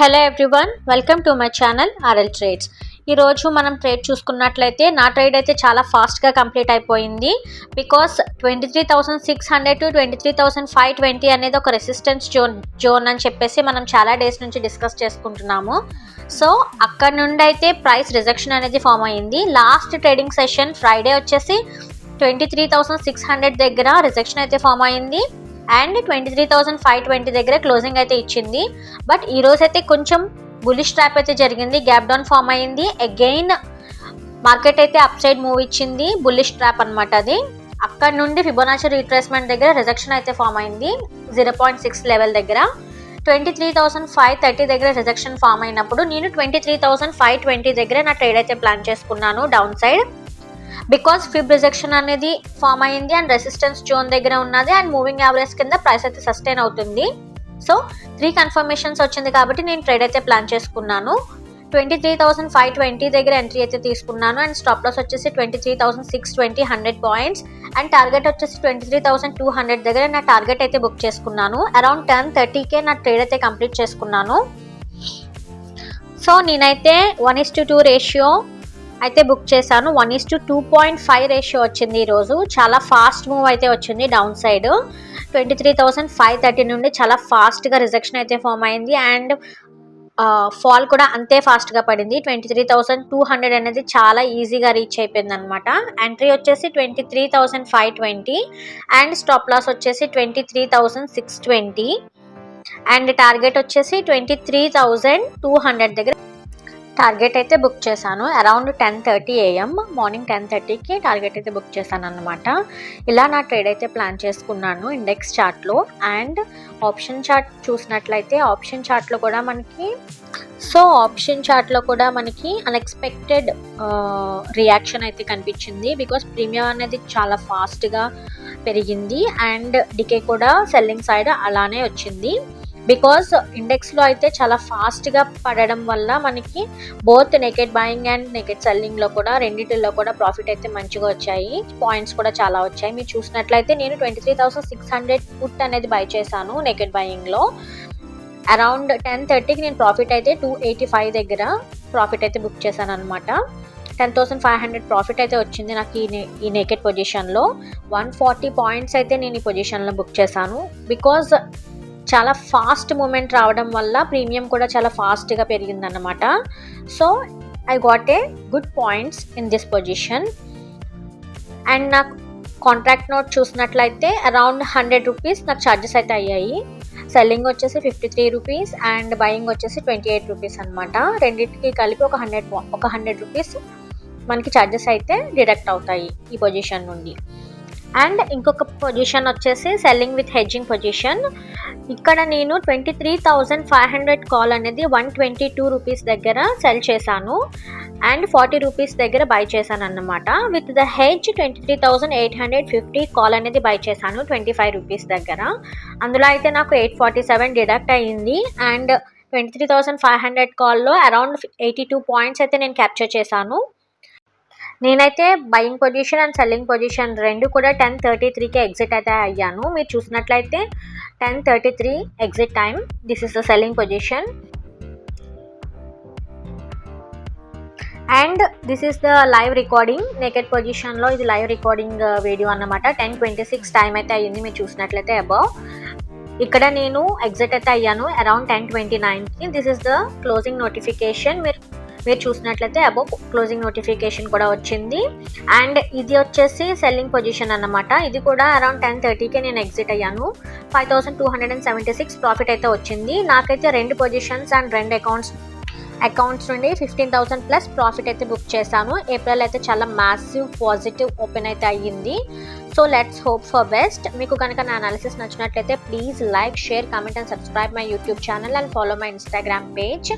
Hello everyone, welcome to my channel RL trades. ఈరోజు మనం trade చూసుకున్నట్లయితే నా ట్రేడ్ అయితే చాలా ఫాస్ట్గా కంప్లీట్ అయిపోయింది. బికాస్ 23,600 టు 23,520 అనేది ఒక రెసిస్టెన్స్ జోన్ అని చెప్పేసి మనం చాలా డేస్ నుంచి డిస్కస్ చేసుకుంటున్నాము. సో అక్కడ నుండి అయితే ప్రైస్ రిజెక్షన్ అనేది ఫామ్ అయ్యింది. లాస్ట్ ట్రేడింగ్ సెషన్ ఫ్రైడే వచ్చేసి 23,600 దగ్గర రిజెక్షన్ అయితే ఫామ్ అయ్యింది అండ్ 23,520 దగ్గర క్లోజింగ్ అయితే ఇచ్చింది. బట్ ఈ రోజు అయితే కొంచెం బులిష్ ట్రాప్ అయితే జరిగింది, గ్యాప్ డౌన్ ఫామ్ అయింది. అగైన్ మార్కెట్ అయితే అప్ సైడ్ మూవ్ ఇచ్చింది, బులిష్ ట్రాప్ అనమాట అది. అక్కడ నుండి ఫిబొనాచి రీట్రేస్మెంట్ దగ్గర రిజెక్షన్ అయితే ఫామ్ అయింది 0.6 లెవెల్ దగ్గర. 23,530 దగ్గర రిజెక్షన్ ఫామ్ అయినప్పుడు నేను 23,520 దగ్గర నా ట్రేడ్ అయితే ప్లాన్ చేసుకున్నాను down side. Because Feb rejection అనేది ఫామ్ అయింది అండ్ రెసిస్టెన్స్ జోన్ దగ్గర ఉన్నది అండ్ మూవింగ్ యావరేజ్ కింద ప్రైస్ అయితే సస్టైన్ అవుతుంది. సో 3 కన్ఫర్మేషన్స్ వచ్చింది కాబట్టి నేను ట్రేడ్ అయితే ప్లాన్ చేసుకున్నాను. 23,520 దగ్గర ఎంట్రీ అయితే తీసుకున్నాను అండ్ స్టాప్ లాస్ వచ్చేసి 23,620 100 పాయింట్స్ అండ్ టార్గెట్ వచ్చేసి 23,200 దగ్గర నా టార్గెట్ అయితే బుక్ చేసుకున్నాను. అరౌండ్ 10:30కే నా ట్రేడ్ అయితే కంప్లీట్ చేసుకున్నాను. సో నేనైతే 1:2 రేషియో అయితే బుక్ చేశాను. 1:2.5 రేషియో వచ్చింది ఈరోజు. చాలా ఫాస్ట్ మూవ్ అయితే వచ్చింది డౌన్ సైడ్. 23,530 నుండి చాలా ఫాస్ట్గా రిజెక్షన్ అయితే ఫామ్ అయింది అండ్ ఫాల్ కూడా అంతే ఫాస్ట్గా పడింది. 23,200 అనేది చాలా ఈజీగా రీచ్ అయిపోయింది అనమాట. ఎంట్రీ వచ్చేసి 23,520 అండ్ స్టాప్ లాస్ వచ్చేసి 23,620 అండ్ టార్గెట్ వచ్చేసి 23,200 దగ్గర టార్గెట్ అయితే బుక్ చేశాను. అరౌండ్ 10:30 AM మార్నింగ్ 10:30కి టార్గెట్ అయితే బుక్ చేశాను అనమాట. ఇలా నా ట్రేడ్ అయితే ప్లాన్ చేసుకున్నాను ఇండెక్స్ చార్ట్లో. అండ్ ఆప్షన్ చార్ట్ చూసినట్లయితే ఆప్షన్ చార్ట్లో కూడా మనకి అన్ఎక్స్పెక్టెడ్ రియాక్షన్ అయితే కనిపించింది. బికాస్ ప్రీమియం అనేది చాలా ఫాస్ట్గా పెరిగింది అండ్ డికే కూడా సెల్లింగ్ సైడ్ అలానే వచ్చింది. బికాస్ ఇండెక్స్లో అయితే చాలా ఫాస్ట్గా పడడం వల్ల మనకి both naked buying and naked సెల్లింగ్లో కూడా రెండింటిలో కూడా ప్రాఫిట్ అయితే మంచిగా వచ్చాయి. పాయింట్స్ కూడా చాలా వచ్చాయి. మీరు చూసినట్లయితే నేను 23,600 పుట్ అనేది బై చేశాను నెకెడ్ బయింగ్లో. అరౌండ్ 10:30కి నేను ప్రాఫిట్ అయితే 285 దగ్గర ప్రాఫిట్ అయితే బుక్ చేశాను అనమాట. 10,500 ప్రాఫిట్ అయితే వచ్చింది నాకు ఈ నెకెడ్ పొజిషన్లో. 140 పాయింట్స్ అయితే నేను ఈ పొజిషన్లో బుక్ చేశాను. బికాజ్ చాలా ఫాస్ట్ మూమెంట్ రావడం వల్ల ప్రీమియం కూడా చాలా ఫాస్ట్గా పెరిగిందన్నమాట. So I got a good points in this position. And నాకు కాంట్రాక్ట్ నోట్ చూసినట్లయితే అరౌండ్ 100 రూపీస్ నాకు ఛార్జెస్ అయితే అయ్యాయి. సెల్లింగ్ వచ్చేసి 53 రూపీస్ అండ్ బయింగ్ వచ్చేసి 28 రూపీస్ అనమాట. రెండింటికి కలిపి ఒక 100 రూపీస్ మనకి ఛార్జెస్ అయితే డిడక్ట్ అవుతాయి ఈ పొజిషన్ నుండి. అండ్ ఇంకొక పొజిషన్ వచ్చేసి సెల్లింగ్ విత్ హెడ్జింగ్ పొజిషన్. ఇక్కడ నేను 23,500 కాల్ అనేది 122 రూపీస్ దగ్గర సెల్ చేశాను అండ్ 40 రూపీస్ దగ్గర బై చేశాను అన్నమాట. విత్ ద హెడ్జ్ 23,850 కాల్ అనేది బై చేశాను 25 రూపీస్ దగ్గర. అందులో అయితే నాకు 847 డిడక్ట్ అయ్యింది అండ్ 23,500 కాల్లో అరౌండ్ 82 పాయింట్స్ అయితే నేను క్యాప్చర్ చేశాను. నేనైతే buying position and selling position రెండు కూడా 10:33కి ఎగ్జిట్ అయితే అయ్యాను. మీరు చూసినట్లయితే 10:33 exit time. This is the selling position and this is the live recording. Naked పొజిషన్లో ఇది లైవ్ రికార్డింగ్ వీడియో అన్నమాట. 10:26 టైం అయితే అయ్యింది మీరు చూసినట్లయితే అబౌవ్. ఇక్కడ నేను ఎగ్జిట్ అయితే అయ్యాను అరౌండ్ 10:29కి. This is the closing notification. మీరు చూసినట్లయితే అబౌవ్ క్లోజింగ్ నోటిఫికేషన్ కూడా వచ్చింది. అండ్ ఇది వచ్చేసి సెల్లింగ్ పొజిషన్ అన్నమాట. ఇది కూడా అరౌండ్ 10:30కే నేను ఎగ్జిట్ అయ్యాను. 5,276 ప్రాఫిట్ అయితే వచ్చింది. నాకైతే 2 పొజిషన్స్ అండ్ 2 అకౌంట్స్ నుండి 15,000 ప్లస్ ప్రాఫిట్ అయితే బుక్ చేశాను. ఏప్రిల్ అయితే చాలా మ్యాసివ్ పాజిటివ్ ఓపెన్ అయితే అయ్యింది. So let's hope for best. మీకు కనుక నా అనాలిసిస్ నచ్చినట్లయితే please like, share, comment and subscribe my YouTube channel and follow my Instagram page.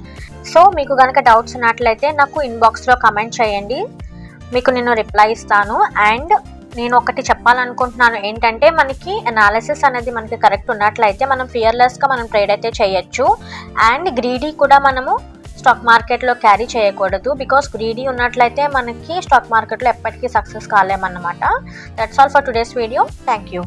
So మీకు కనుక డౌట్స్ ఉన్నట్లయితే నాకు ఇన్బాక్స్లో కమెంట్ చేయండి, మీకు నేను రిప్లై ఇస్తాను. అండ్ నేను ఒకటి చెప్పాలనుకుంటున్నాను ఏంటంటే మనకి అనాలిసిస్ అనేది మనకి కరెక్ట్ ఉన్నట్లయితే మనం ఫియర్లెస్గా మనం ట్రేడ్ అయితే చేయొచ్చు. అండ్ గ్రీడీ కూడా మనము స్టాక్ మార్కెట్లో క్యారీ చేయకూడదు. బికాస్ గ్రీడీ ఉన్నట్లయితే మనకి స్టాక్ మార్కెట్లో ఎప్పటికీ సక్సెస్ కాలేమన్నమాట. That's all for today's video. Thank you.